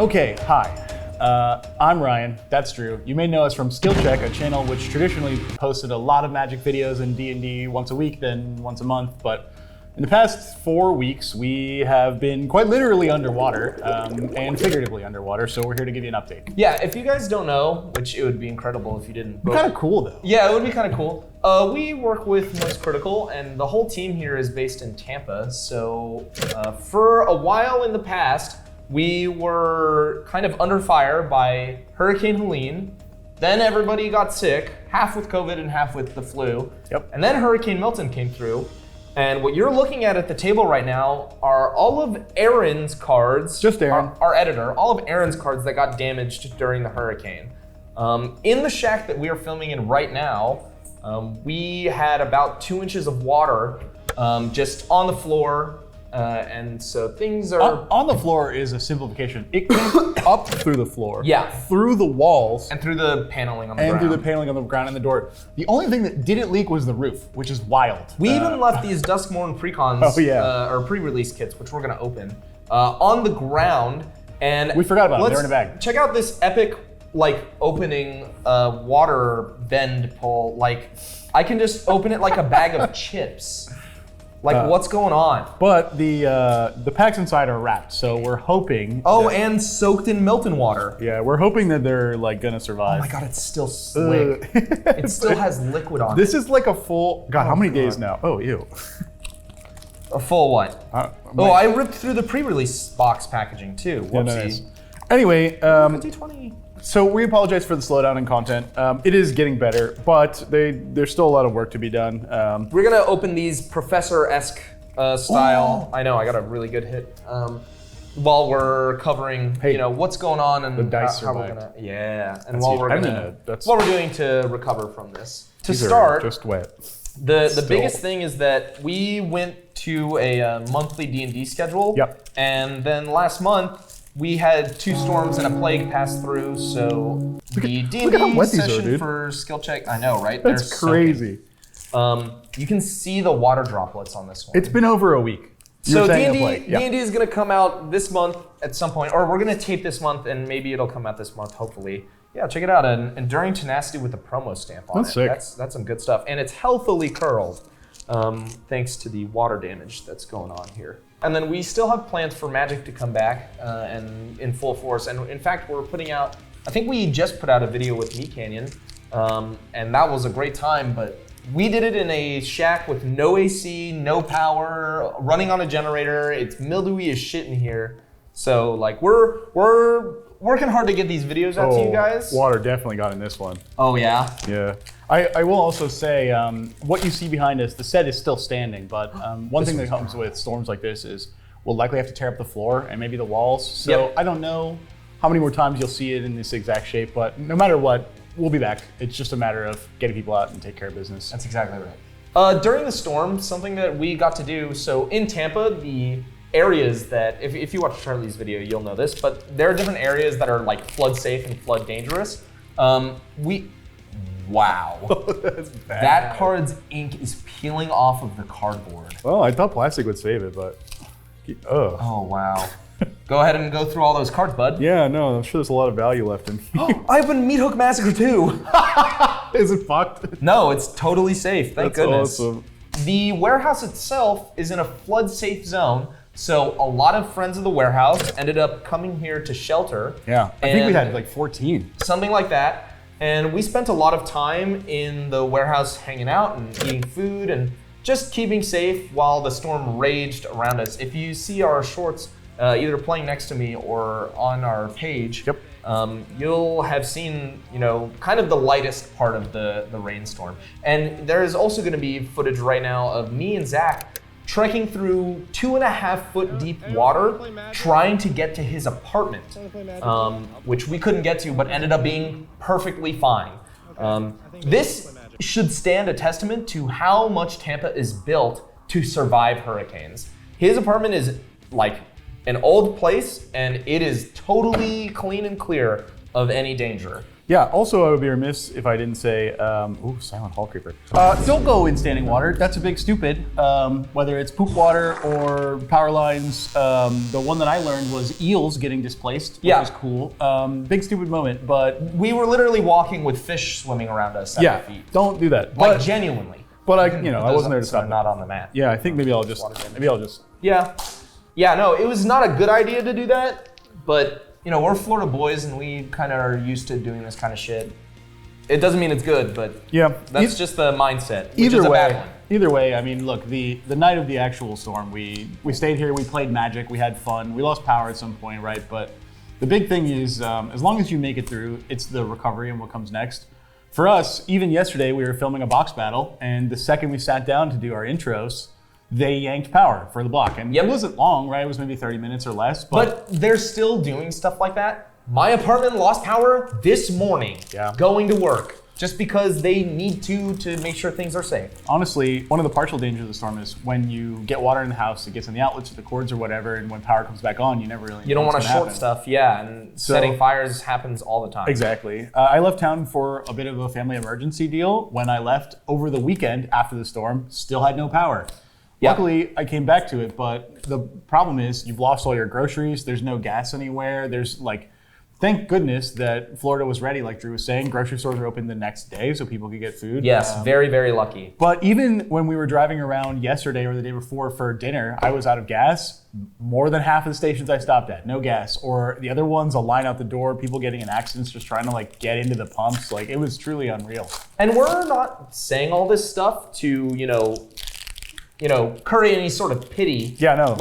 Okay, hi. I'm Ryan, that's Drew. You may know us from Skill Check, a channel which traditionally posted a lot of Magic videos and D&D once a week, then once a month, but in the past 4 weeks, we have been quite literally underwater, and figuratively underwater, so we're here to give you an update. Yeah, if you guys don't know, which it would be incredible if you didn't. Kind of cool, though. Yeah, it would be kind of cool. We work with Most Critical, and the whole team here is based in Tampa, so for a while in the past, we were kind of under fire by Hurricane Helene. Then everybody got sick, half with COVID and half with the flu. Yep. And then Hurricane Milton came through. And what you're looking at the table right now are all of Aaron's cards. Just Aaron. Our editor, all of Aaron's cards that got damaged during the hurricane. In the shack that we are filming in right now, we had about 2 inches of water just on the floor. And so things are... On the floor is a simplification. It came up through the floor. Yeah. Through the walls. And through the paneling on the ground. And through the paneling on the ground and the door. The only thing that didn't leak was the roof, which is wild. We even left these Duskmorn precons, or pre-release kits, which we're gonna open, on the ground. And we forgot about them, they're in a bag. Check out this epic, opening water bend pull. I can just open it like a bag of chips. What's going on? But the packs inside are wrapped, so we're hoping. Oh, and soaked in Milton water. Yeah, we're hoping that they're gonna survive. Oh my God, it's still slick. It still has liquid on it. This is like a full. God, how many days now? Oh, ew. A full what? I ripped through the pre-release box packaging too. Whoopsie. Yeah, nice. Anyway, 2020. So we apologize for the slowdown in content. It is getting better, but there's still a lot of work to be done. We're gonna open these professor-esque style. I know, I got a really good hit. While we're covering, what's going on and the dice how we're survived. gonna, yeah. And That's while huge. we're what we're doing to recover from this. To These are start, just wet. The biggest thing is that we went to a monthly D&D schedule. Yep. And then last month, we had 2 storms and a plague pass through, so the D&D session for Skill Check, I know, right? That's crazy. You can see the water droplets on this one. It's been over a week. So D&D is gonna come out this month at some point, or we're gonna tape this month and maybe it'll come out this month, hopefully. Yeah, check it out, Enduring Tenacity with the promo stamp on it. Sick. That's some good stuff. And it's healthily curled, thanks to the water damage that's going on here. And then we still have plans for Magic to come back and in full force. And in fact, we're putting out, I think we just put out a video with Me Canyon, and that was a great time, but we did it in a shack with no AC, no power, running on a generator. It's mildewy as shit in here. So we're working hard to get these videos out to you guys. Water definitely got in this one. Oh yeah? Yeah. I will also say, what you see behind us, the set is still standing, but one thing that comes with storms like this is we'll likely have to tear up the floor and maybe the walls. So I don't know how many more times you'll see it in this exact shape, but no matter what, we'll be back. It's just a matter of getting people out and take care of business. That's exactly right. During the storm, something that we got to do, so in Tampa, the areas that, if you watch Charlie's video, you'll know this, but there are different areas that are flood safe and flood dangerous. Wow. That's bad. That card's ink is peeling off of the cardboard. Well, I thought plastic would save it, but ugh. Oh, wow. Go ahead and go through all those cards, bud. Yeah, no, I'm sure there's a lot of value left in here. I have a Meat Hook Massacre too. Is it fucked? No, it's totally safe, thank goodness. Awesome. The warehouse itself is in a flood safe zone, so a lot of friends of the warehouse ended up coming here to shelter. Yeah, I think we had 14. Something like that. And we spent a lot of time in the warehouse hanging out and eating food and just keeping safe while the storm raged around us. If you see our shorts either playing next to me or on our page, you'll have seen, kind of the lightest part of the rainstorm. And there is also gonna be footage right now of me and Zach trekking through 2.5 foot deep water, trying to get to his apartment, which we couldn't get to, but ended up being perfectly fine. This should stand a testament to how much Tampa is built to survive hurricanes. His apartment is an old place, and it is totally clean and clear of any danger. Yeah, also I would be remiss if I didn't say, ooh, silent hall creeper. Don't go in standing water, that's a big stupid. Whether it's poop water or power lines, the one that I learned was eels getting displaced, which was cool. Big stupid moment, but. We were literally walking with fish swimming around us at our feet. Don't do that. Like genuinely. But I wasn't there to stop it. Not on the mat. Yeah, I think maybe I'll just. Yeah, no, it was not a good idea to do that, but we're Florida boys and we kind of are used to doing this kind of shit. It doesn't mean it's good, but that's just the mindset, which is a bad one. Either way, I mean, look, the night of the actual storm, we stayed here, we played Magic, we had fun, we lost power at some point, right? But the big thing is, as long as you make it through, it's the recovery and what comes next. For us, even yesterday, we were filming a box battle, and the second we sat down to do our intros, they yanked power for the block. And it wasn't long, right? It was maybe 30 minutes or less. But they're still doing stuff like that. My apartment lost power this morning going to work just because they need to make sure things are safe. Honestly, one of the partial dangers of the storm is when you get water in the house, it gets in the outlets or the cords or whatever, and when power comes back on, you never really know. You don't want to short stuff, and setting fires happens all the time. Exactly. I left town for a bit of a family emergency deal. When I left over the weekend after the storm, still had no power. Luckily, I came back to it, but the problem is you've lost all your groceries. There's no gas anywhere. There's thank goodness that Florida was ready, like Drew was saying. Grocery stores were open the next day so people could get food. Yes, very, very lucky. But even when we were driving around yesterday or the day before for dinner, I was out of gas. More than half of the stations I stopped at, no gas. Or the other ones, a line out the door, people getting in accidents just trying to get into the pumps. It was truly unreal. And we're not saying all this stuff to, curry any sort of pity. Yeah, no.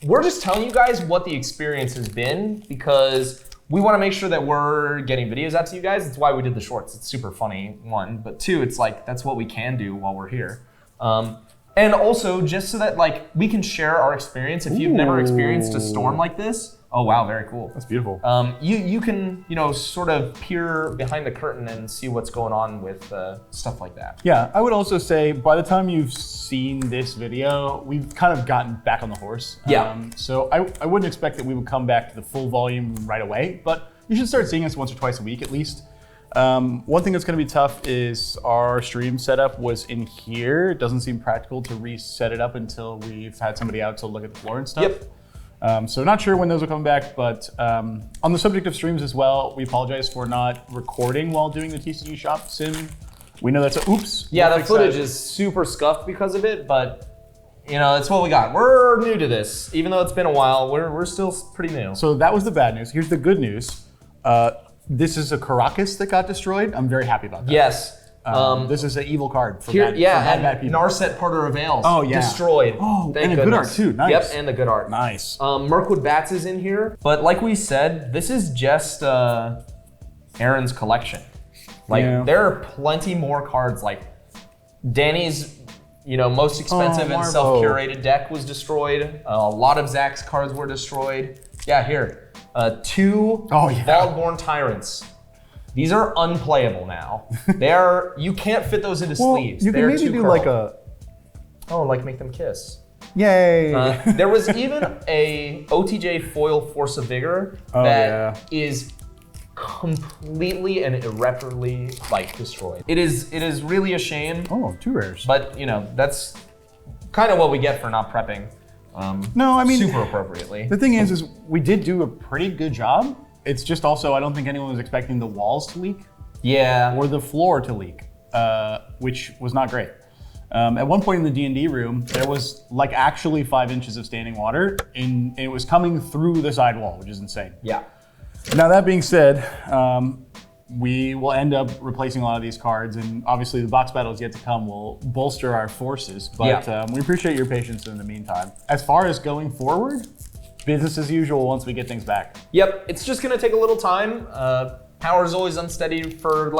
We're just telling you guys what the experience has been because we want to make sure that we're getting videos out to you guys. That's why we did the shorts. It's super funny, one. But two, it's that's what we can do while we're here. And also just so that we can share our experience. If you've never experienced a storm like this, oh wow, very cool. That's beautiful. You can sort of peer behind the curtain and see what's going on with stuff like that. Yeah, I would also say by the time you've seen this video, we've kind of gotten back on the horse. Yeah. So I wouldn't expect that we would come back to the full volume right away, but you should start seeing us once or twice a week at least. One thing that's going to be tough is our stream setup was in here. It doesn't seem practical to reset it up until we've had somebody out to look at the floor and stuff. Yep. So not sure when those will come back, but on the subject of streams as well, we apologize for not recording while doing the TCG Shop sim. We know that's oops. Yeah, the footage is super scuffed because of it, but that's what we got. We're new to this. Even though it's been a while, we're still pretty new. So that was the bad news. Here's the good news. This is a Caracas that got destroyed. I'm very happy about that. Yes. This is an evil card for bad people. Narset Porter of Veils. Oh, yeah. Destroyed. Oh, and a good art too. Nice. Yep, and the good art. Nice. Mirkwood Bats is in here. But like we said, this is just Aaron's collection. There are plenty more cards. Danny's most expensive and self-curated deck was destroyed. A lot of Zach's cards were destroyed. Yeah, here. 2 Vaultborn Tyrants. These are unplayable now. You can't fit those into sleeves. You can maybe do make them kiss. Yay! There was even a OTJ foil Force of Vigor that is completely and irreparably destroyed. It is really a shame. Oh, 2 rares. But that's kind of what we get for not prepping. No, I mean super appropriately. The thing is we did do a pretty good job. It's just also I don't think anyone was expecting the walls to leak. Yeah. Or the floor to leak, which was not great. At one point in the D&D room, there was actually 5 inches of standing water, and it was coming through the side wall, which is insane. Yeah. Now that being said, we will end up replacing a lot of these cards, and obviously the box battles yet to come will bolster our forces, but we appreciate your patience in the meantime. As far as going forward, business as usual once we get things back. Yep, it's just gonna take a little time. Power is always unsteady for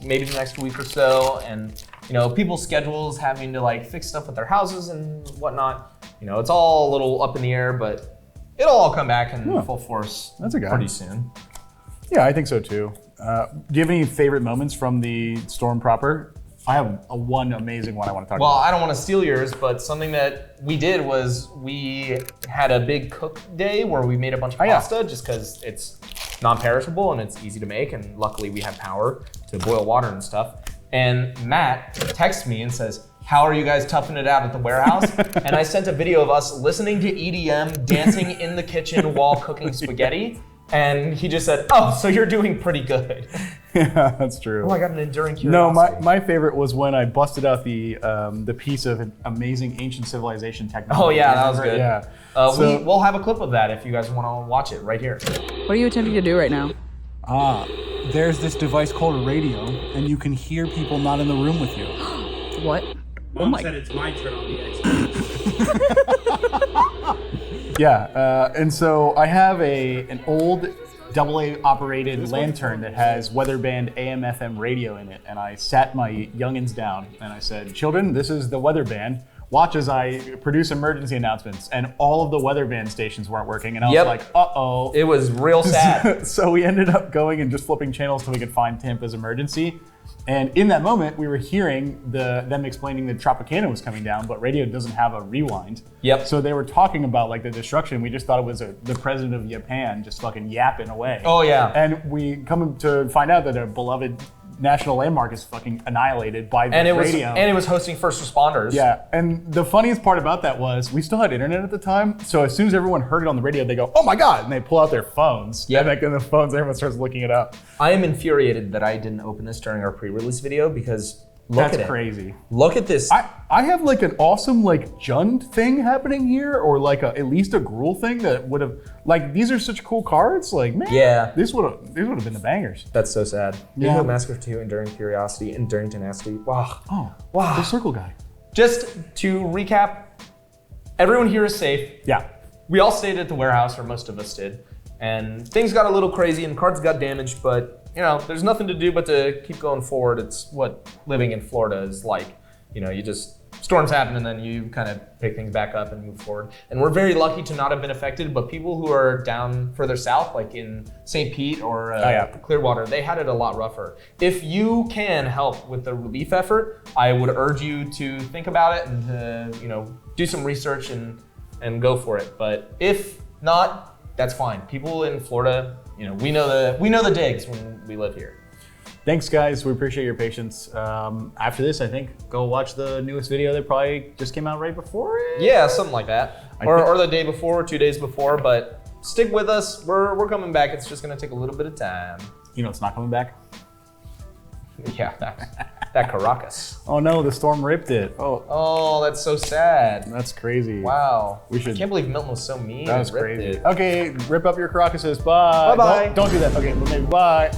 maybe the next week or so, and people's schedules having to fix stuff with their houses and whatnot. It's all a little up in the air, but it'll all come back in full force pretty soon. Yeah, I think so too. Do you have any favorite moments from the storm proper? I have one amazing one I want to talk about. Well, I don't want to steal yours, but something that we did was we had a big cook day where we made a bunch of pasta just because it's non-perishable and it's easy to make, and luckily we have power to boil water and stuff. And Matt texts me and says, how are you guys toughing it out at the warehouse? And I sent a video of us listening to EDM, dancing in the kitchen while cooking spaghetti. And he just said, oh, so you're doing pretty good. Yeah, that's true. Oh, I got an enduring curiosity. No, my favorite was when I busted out the piece of amazing ancient civilization technology. Oh yeah, that was good. Yeah. We'll have a clip of that if you guys want to watch it right here. What are you attempting to do right now? There's this device called a radio, and you can hear people not in the room with you. What? Mom said it's my turn on the Xbox. Yeah, and so I have an old AA operated lantern that has weatherband AM/FM radio in it, and I sat my youngins down and I said, children, this is the weather band. Watch as I produce emergency announcements. And all of the weather band stations weren't working, and I was like, uh-oh. It was real sad. So we ended up going and just flipping channels till we could find Tampa's emergency. And in that moment, we were hearing them explaining that Tropicana was coming down, but radio doesn't have a rewind. Yep. So they were talking about like the destruction. We just thought it was the president of Japan just fucking yapping away. Oh yeah. And we come to find out that a beloved national landmark is fucking annihilated by the radio. And it was hosting first responders. Yeah, and the funniest part about that was we still had internet at the time, so as soon as everyone heard it on the radio, they go, oh my God, and they pull out their phones. Yep. And like in the phones, everyone starts looking it up. I am infuriated that I didn't open this during our pre-release video because look at it. That's crazy. Look at this. I have like an awesome like Jund thing happening here, or like at least a Gruul thing that would have, like, these are such cool cards. Like, man, Yeah. these would have been the bangers. That's so sad. Yeah. Ego Massacre 2, Enduring Curiosity, Enduring Tenacity. Wow. Oh, Wow. the circle guy. Just to recap, everyone here is safe. Yeah. We all stayed at the warehouse, or most of us did, and things got a little crazy and cards got damaged, but you know, there's nothing to do but to keep going forward. It's what living in Florida is like. You know, you just, storms happen and then you kind of pick things back up and move forward. And we're very lucky to not have been affected, but people who are down further south, like in St. Pete or Clearwater, they had it a lot rougher. If you can help with the relief effort, I would urge you to think about it and to, you know, do some research and go for it. But if not, that's fine. People in Florida, you know, we know the digs when we live here. Thanks, guys. We appreciate your patience. After this, I think go watch the newest video that probably just came out right before it. Yeah, something like that, or the day before, or 2 days before. But stick with us. We're coming back. It's just gonna take a little bit of time. You know, it's not coming back. Yeah, that Caracas. Oh no, the storm ripped it. Oh, that's so sad. That's crazy. Wow. We should. I can't believe Milton was so mean. That was and ripped crazy. it. Okay, rip up your Caracases. Bye. Bye-bye. Don't do that. Okay, well, maybe bye.